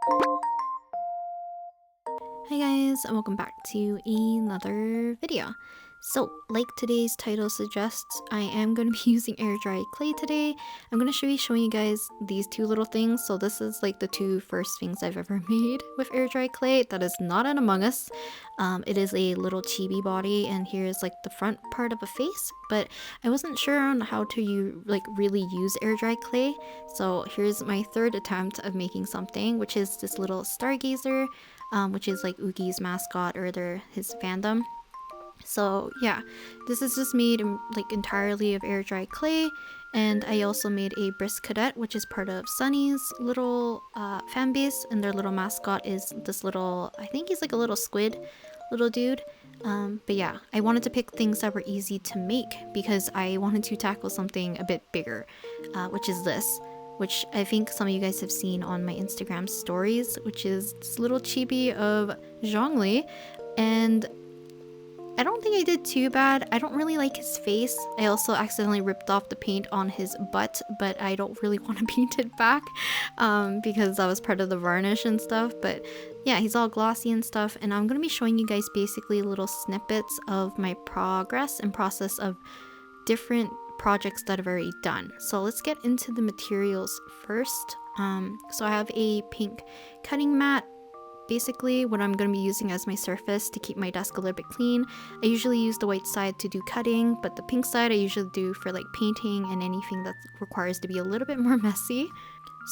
Hi guys, and welcome back to another video. So, like today's title suggests, I am going to be using air dry clay today. I'm going to be showing you guys these two little things. So this is like the two first things I've ever made with air dry clay. That is not an Among Us. It is a little chibi body, and here's like the front part of a face. But I wasn't sure on how to really use air dry clay. So here's my third attempt of making something, which is this little stargazer. Which is like Oogi's mascot or his fandom. So yeah, this is just made like entirely of air dry clay, and I also made a brisk cadet, which is part of Sunny's little fan base, and their little mascot is this little, I think he's like a little squid little dude. But yeah, I wanted to pick things that were easy to make because I wanted to tackle something a bit bigger, which is this, which I think some of you guys have seen on my Instagram stories, which is this little chibi of Zhongli. And I don't think I did too bad. I don't really like his face. I also accidentally ripped off the paint on his butt, but I don't really want to paint it back because that was part of the varnish and stuff. But yeah, he's all glossy and stuff, and I'm going to be showing you guys basically little snippets of my progress and process of different projects that I've already done. So let's get into the materials first. So I have a pink cutting mat, basically what I'm going to be using as my surface to keep my desk a little bit clean. I usually use the white side to do cutting, but the pink side I usually do for like painting and anything that requires to be a little bit more messy.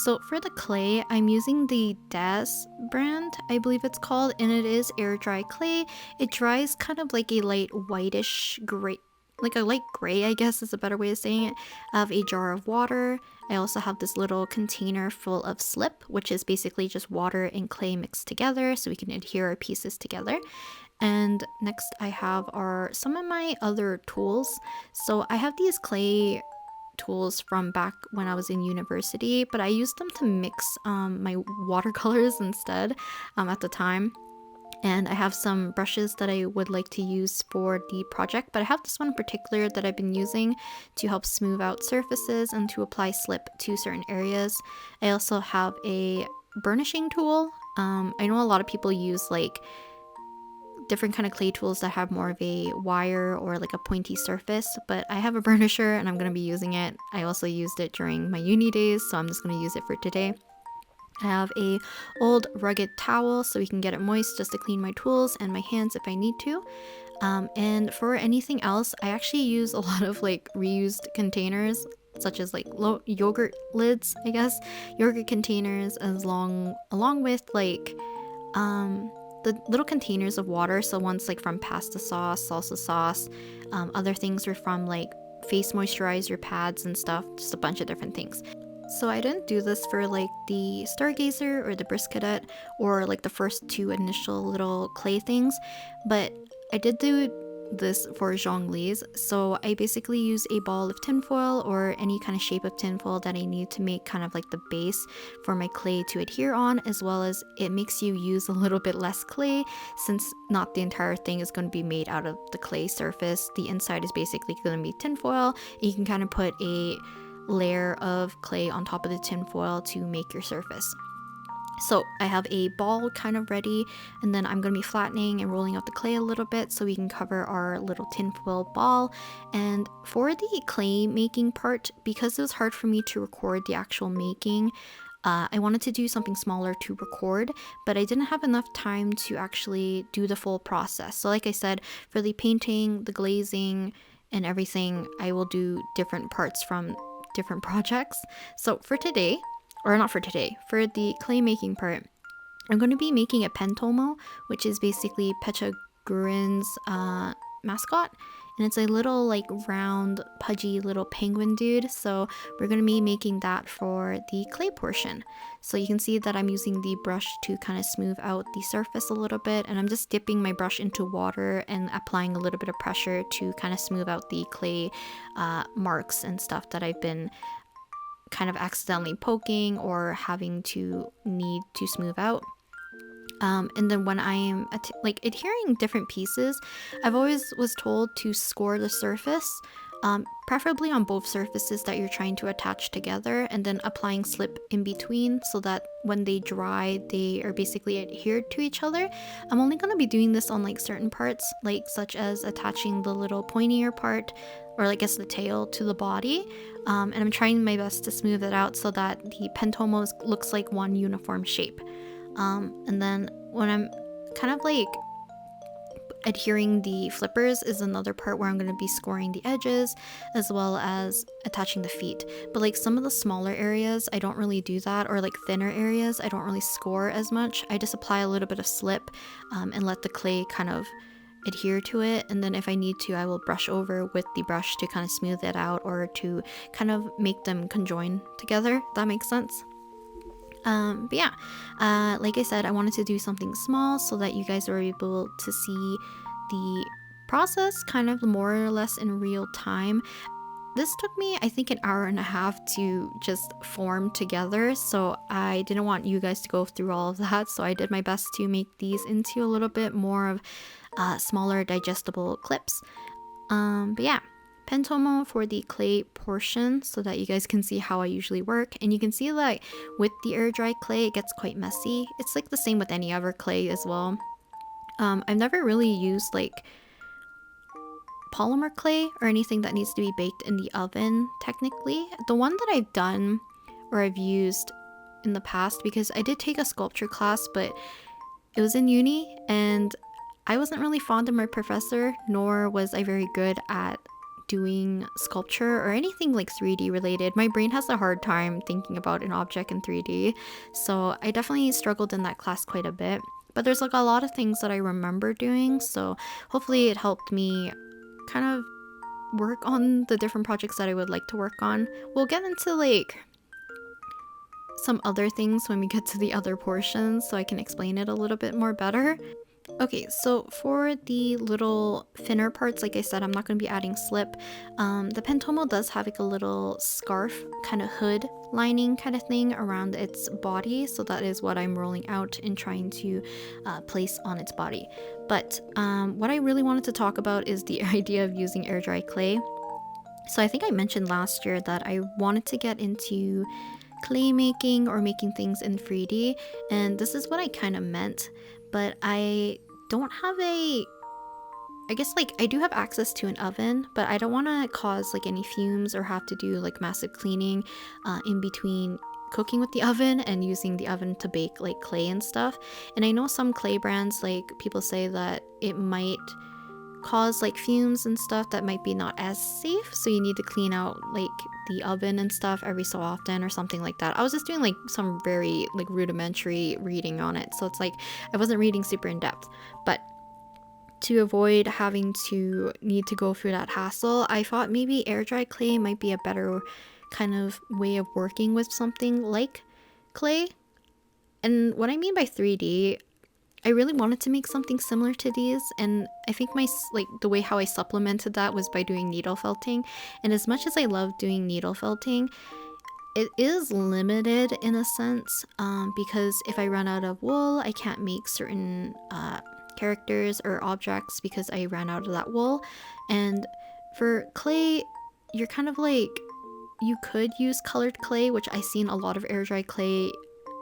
So for the clay, I'm using the Das brand, I believe it's called, and it is air dry clay. It dries kind of like a light whitish gray, like a light gray, I guess is a better way of saying it. I have a jar of water. I also have this little container full of slip, which is basically just water and clay mixed together so we can adhere our pieces together. And next I have some of my other tools. So I have these clay tools from back when I was in university, but I used them to mix my watercolors instead at the time. And I have some brushes that I would like to use for the project, but I have this one in particular that I've been using to help smooth out surfaces and to apply slip to certain areas. I also have a burnishing tool. I know a lot of people use like different kind of clay tools that have more of a wire or like a pointy surface, but I have a burnisher and I'm going to be using it. I also used it during my uni days, so I'm just going to use it for today. I have a old rugged towel so we can get it moist just to clean my tools and my hands if I need to. And for anything else, I actually use a lot of like reused containers, such as like yogurt lids, I guess, yogurt containers, along with like the little containers of water. So one's like from pasta sauce, salsa sauce, other things are from like face moisturizer pads and stuff, just a bunch of different things. So I didn't do this for like the Stargazer or the Brisk Cadet or like the first two initial little clay things, but I did do this for Zhongli's. So I basically use a ball of tinfoil or any kind of shape of tinfoil that I need to make kind of like the base for my clay to adhere on, as well as it makes you use a little bit less clay since not the entire thing is going to be made out of the clay surface. The inside is basically going to be tinfoil. You can kind of put a layer of clay on top of the tinfoil to make your surface. So I have a ball kind of ready, and then I'm going to be flattening and rolling out the clay a little bit so we can cover our little tinfoil ball. And for the clay making part, because it was hard for me to record the actual making, I wanted to do something smaller to record, but I didn't have enough time to actually do the full process. So like I said, for the painting, the glazing, and everything, I will do different parts from different projects. So for today, or not for today, for the clay making part, I'm going to be making a pentomo, which is basically Pecha Gurin's mascot, and it's a little like round pudgy little penguin dude. So we're going to be making that for the clay portion. So you can see that I'm using the brush to kind of smooth out the surface a little bit, and I'm just dipping my brush into water and applying a little bit of pressure to kind of smooth out the clay marks and stuff that I've been kind of accidentally poking or having to need to smooth out. And then when I am like adhering different pieces, I've always was told to score the surface preferably on both surfaces that you're trying to attach together, and then applying slip in between so that when they dry, they are basically adhered to each other. I'm only going to be doing this on like certain parts, like such as attaching the little pointier part, or I guess the tail, to the body, and I'm trying my best to smooth it out so that the pentomo looks like one uniform shape. And then when I'm kind of like adhering the flippers is another part where I'm going to be scoring the edges as well as attaching the feet. But like some of the smaller areas, I don't really do that, or like thinner areas, I don't really score as much. I just apply a little bit of slip and let the clay kind of adhere to it, and then if I need to, I will brush over with the brush to kind of smooth it out or to kind of make them conjoin together, if that makes sense. But yeah, like I said, I wanted to do something small so that you guys are able to see the process kind of more or less in real time. This took me, I think, an hour and a half to just form together, so I didn't want you guys to go through all of that, so I did my best to make these into a little bit more of smaller digestible clips. But yeah, pentomo for the clay portion so that you guys can see how I usually work. And you can see that with the air dry clay, it gets quite messy. It's like the same with any other clay as well. I've never really used like polymer clay or anything that needs to be baked in the oven technically. The one that I've done or I've used in the past, because I did take a sculpture class, but it was in uni and I wasn't really fond of my professor, nor was I very good at doing sculpture or anything like 3D related. My brain has a hard time thinking about an object in 3D, so I definitely struggled in that class quite a bit. But there's like a lot of things that I remember doing, so hopefully it helped me kind of work on the different projects that I would like to work on. We'll get into like some other things when we get to the other portions so I can explain it a little bit more better. Okay, so for the little thinner parts, like I said, I'm not going to be adding slip. The pentomo does have like a little scarf kind of hood lining kind of thing around its body, so that is what I'm rolling out and trying to place on its body. But what I really wanted to talk about is the idea of using air dry clay. So I think I mentioned last year that I wanted to get into clay making or making things in 3D, and this is what I kind of meant. But I don't have I guess like I do have access to an oven, but I don't want to cause like any fumes or have to do like massive cleaning in between cooking with the oven and using the oven to bake like clay and stuff. And I know some clay brands, like people say that it might cause like fumes and stuff that might be not as safe, so you need to clean out like the oven and stuff every so often or something like that. I was just doing like some very like rudimentary reading on it, so it's like I wasn't reading super in depth. But to avoid having to need to go through that hassle, I thought maybe air dry clay might be a better kind of way of working with something like clay. And what I mean by 3D, I really wanted to make something similar to these, and I think the way how I supplemented that was by doing needle felting. And as much as I love doing needle felting, it is limited in a sense, because if I run out of wool, I can't make certain characters or objects because I ran out of that wool. And for clay, you're kind of like, you could use colored clay, which I've seen a lot of air dry clay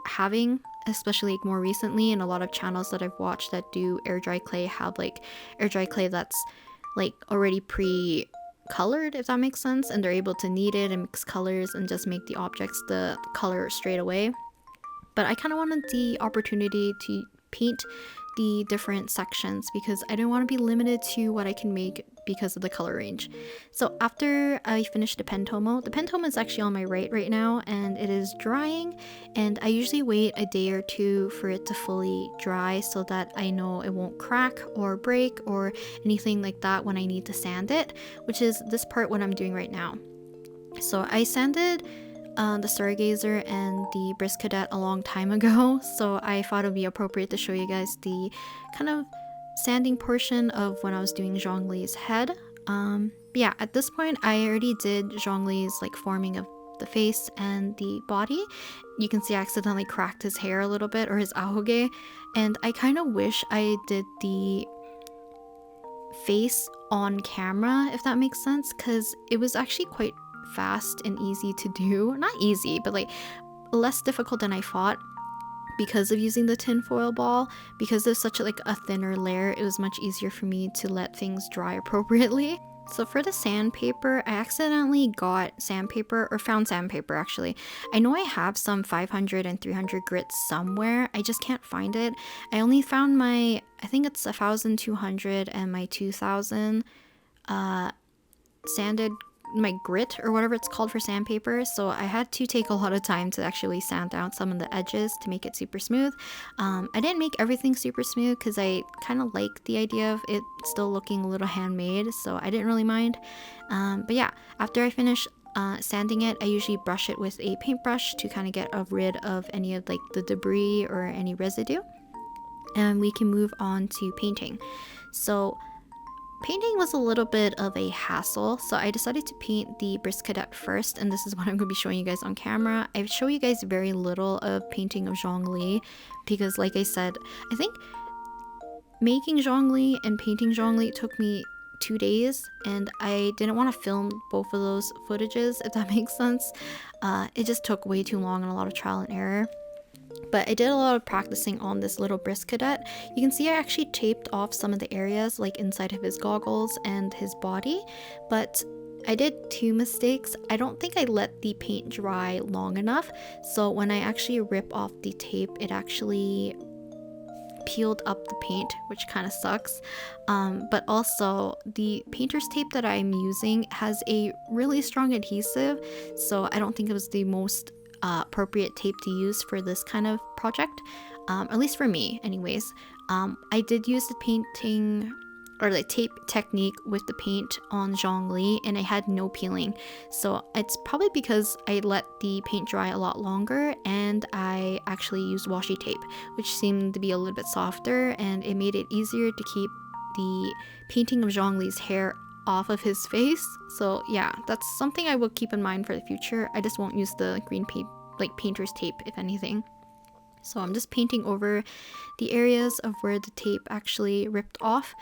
having, especially like more recently, and a lot of channels that I've watched that do air dry clay have like air dry clay that's like already pre-colored, if that makes sense, and they're able to knead it and mix colors and just make the objects the color straight away. But I kind of wanted the opportunity to paint the different sections because I didn't want to be limited to what I can make because of the color range. So after I finished the pentomo is actually on my right now, and it is drying, and I usually wait a day or two for it to fully dry so that I know it won't crack or break or anything like that when I need to sand it, which is this part what I'm doing right now. So I sanded the Stargazer and the Brisk Cadet a long time ago, so I thought it would be appropriate to show you guys the kind of sanding portion of when I was doing Zhongli's head. But yeah, at this point I already did Zhongli's like forming of the face and the body. You can see I accidentally cracked his hair a little bit, or his ahoge, and I kind of wish I did the face on camera, if that makes sense, because it was actually quite fast and easy to do. Not easy, but like less difficult than I thought because of using the tinfoil ball. Because there's such a thinner layer, it was much easier for me to let things dry appropriately. So for the sandpaper, I accidentally got sandpaper, or found sandpaper actually. I know I have some 500 and 300 grit somewhere, I just can't find it. I only found my, I think it's 1200 and my 2000 sanded, my grit or whatever it's called for sandpaper. So I had to take a lot of time to actually sand down some of the edges to make it super smooth. I didn't make everything super smooth because I kind of like the idea of it still looking a little handmade, so I didn't really mind. But yeah, after I finish sanding it, I usually brush it with a paintbrush to kind of get rid of any of like the debris or any residue, and we can move on to painting. So painting was a little bit of a hassle, so I decided to paint the Brisk Cadet first, and this is what I'm going to be showing you guys on camera. I show you guys very little of painting of Zhongli because, like I said, I think making Zhongli and painting Zhongli took me 2 days, and I didn't want to film both of those footages, if that makes sense. It just took way too long and a lot of trial and error. But I did a lot of practicing on this little Brisk Cadet. You can see I actually taped off some of the areas like inside of his goggles and his body, but I did 2 mistakes. I don't think I let the paint dry long enough, so when I actually rip off the tape, it actually peeled up the paint, which kind of sucks. But also the painter's tape that I'm using has a really strong adhesive, so I don't think it was the most appropriate tape to use for this kind of project, at least for me anyways. I did use the painting or the tape technique with the paint on Zhongli, and I had no peeling, so it's probably because I let the paint dry a lot longer and I actually used washi tape, which seemed to be a little bit softer, and it made it easier to keep the painting of Zhongli's hair off of his face. So yeah, that's something I will keep in mind for the future. I just won't use the green paint, like painter's tape, if anything. So I'm just painting over the areas of where the tape actually ripped off.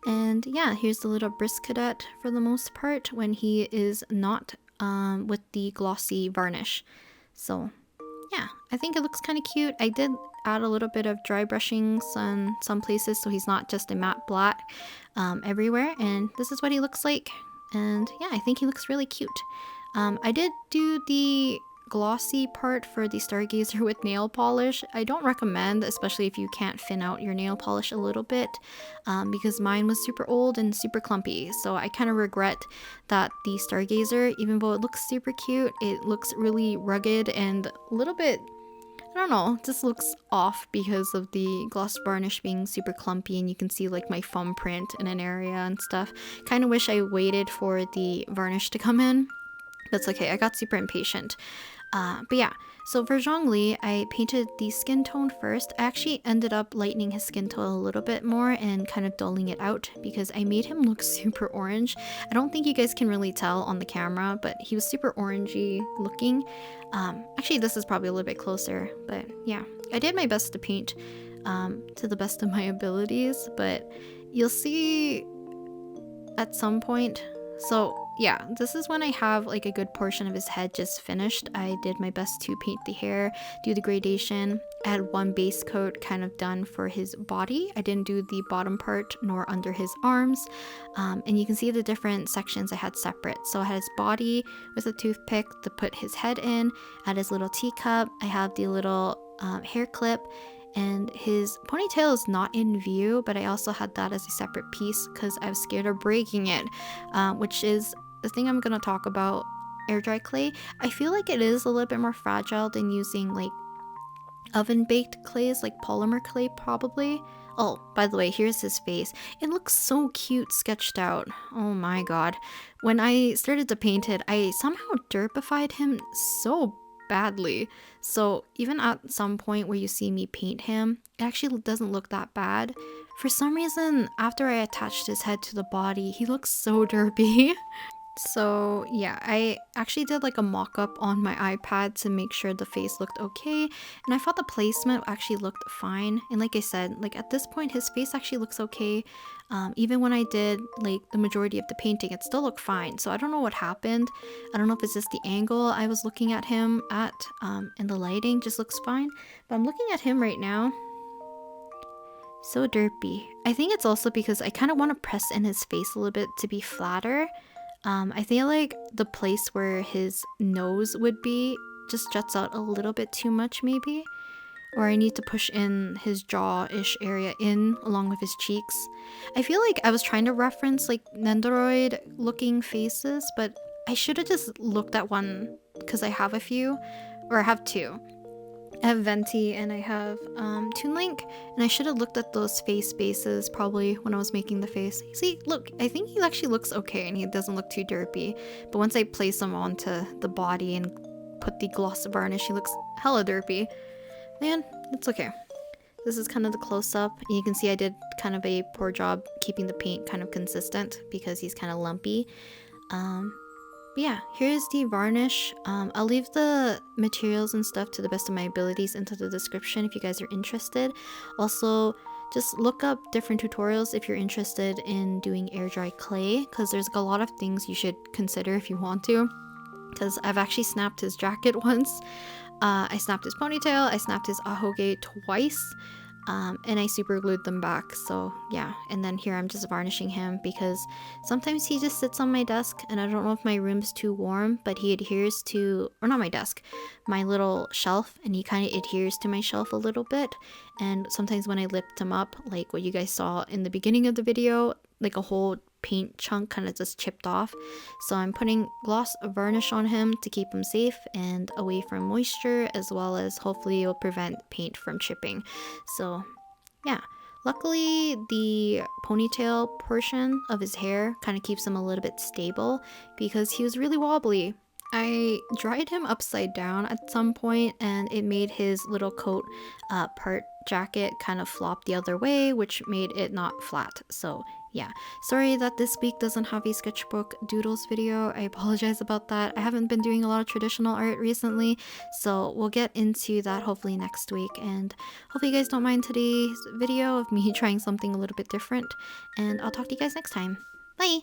And yeah, here's the little Brisk Cadet for the most part when he is not with the glossy varnish. So yeah, I think it looks kind of cute. I did add a little bit of dry brushings on some places so he's not just a matte black everywhere, and this is what he looks like. And yeah, I think he looks really cute. I did do the glossy part for the Stargazer with nail polish. I don't recommend, especially if you can't thin out your nail polish a little bit, because mine was super old and super clumpy. So I kind of regret that the Stargazer, even though it looks super cute, it looks really rugged and a little bit, I don't know, just looks off because of the gloss varnish being super clumpy, and you can see like my thumbprint in an area and stuff. Kind of wish I waited for the varnish to come in. That's okay, I got super impatient. But yeah, so for Zhongli, I painted the skin tone first. I actually ended up lightening his skin tone a little bit more and kind of dulling it out because I made him look super orange. I don't think you guys can really tell on the camera, but he was super orangey looking. Actually, this is probably a little bit closer, but yeah, I did my best to paint to the best of my abilities, but you'll see at some point. So yeah, this is when I have like a good portion of his head just finished. I did my best to paint the hair, do the gradation. I had one base coat kind of done for his body. I didn't do the bottom part nor under his arms. And you can see the different sections I had separate. So I had his body with a toothpick to put his head in. I had his little teacup. I have the little hair clip. And his ponytail is not in view, but I also had that as a separate piece because I was scared of breaking it, which is the thing I'm going to talk about. Air dry clay, I feel like it is a little bit more fragile than using like oven baked clays, like polymer clay probably. Oh, by the way, here's his face. It looks so cute sketched out. Oh my god. When I started to paint it, I somehow derpified him so badly. So even at some point where you see me paint him, it actually doesn't look that bad. For some reason, after I attached his head to the body, he looks so derpy. So yeah, I actually did like a mock-up on my iPad to make sure the face looked okay, and I thought the placement actually looked fine. And like I said, like at this point his face actually looks okay. Even when I did like the majority of the painting, it still looked fine. So I don't know what happened. I don't know if it's just the angle I was looking at him at, and the lighting just looks fine. But I'm looking at him right now. So derpy. I think it's also because I kind of want to press in his face a little bit to be flatter. I feel like the place where his nose would be just juts out a little bit too much maybe. Or I need to push in his jaw-ish area in along with his cheeks. I feel like I was trying to reference like Nendoroid looking faces, but I should have just looked at one because I have a few, or I have two. I have Venti and I have Toon Link, and I should have looked at those face bases probably when I was making the face. See, look, I think he actually looks okay and he doesn't look too derpy. But once I place him onto the body and put the gloss varnish, he looks hella derpy. Man, it's okay. This is kind of the close-up. You can see I did kind of a poor job keeping the paint kind of consistent because he's kind of lumpy. But yeah, here's the varnish. I'll leave the materials and stuff to the best of my abilities into the description if you guys are interested. Also, just look up different tutorials if you're interested in doing air dry clay, because there's a lot of things you should consider if you want to. Because I've actually snapped his jacket once. I snapped his ponytail, I snapped his ahoge twice, and I super glued them back. So yeah, and then here I'm just varnishing him because sometimes he just sits on my desk and I don't know if my room's too warm, but he adheres to, or not my desk, my little shelf, and he kind of adheres to my shelf a little bit. And sometimes when I lift him up, like what you guys saw in the beginning of the video, like a whole paint chunk kind of just chipped off. So I'm putting gloss varnish on him to keep him safe and away from moisture, as well as hopefully it will prevent paint from chipping. So yeah, luckily the ponytail portion of his hair kind of keeps him a little bit stable because he was really wobbly. I dried him upside down at some point and it made his little coat part jacket kind of flop the other way, which made it not flat. So yeah, sorry that this week doesn't have a sketchbook doodles video. I apologize about that. I haven't been doing a lot of traditional art recently, so we'll get into that hopefully next week. And hopefully you guys don't mind today's video of me trying something a little bit different. And I'll talk to you guys next time. Bye!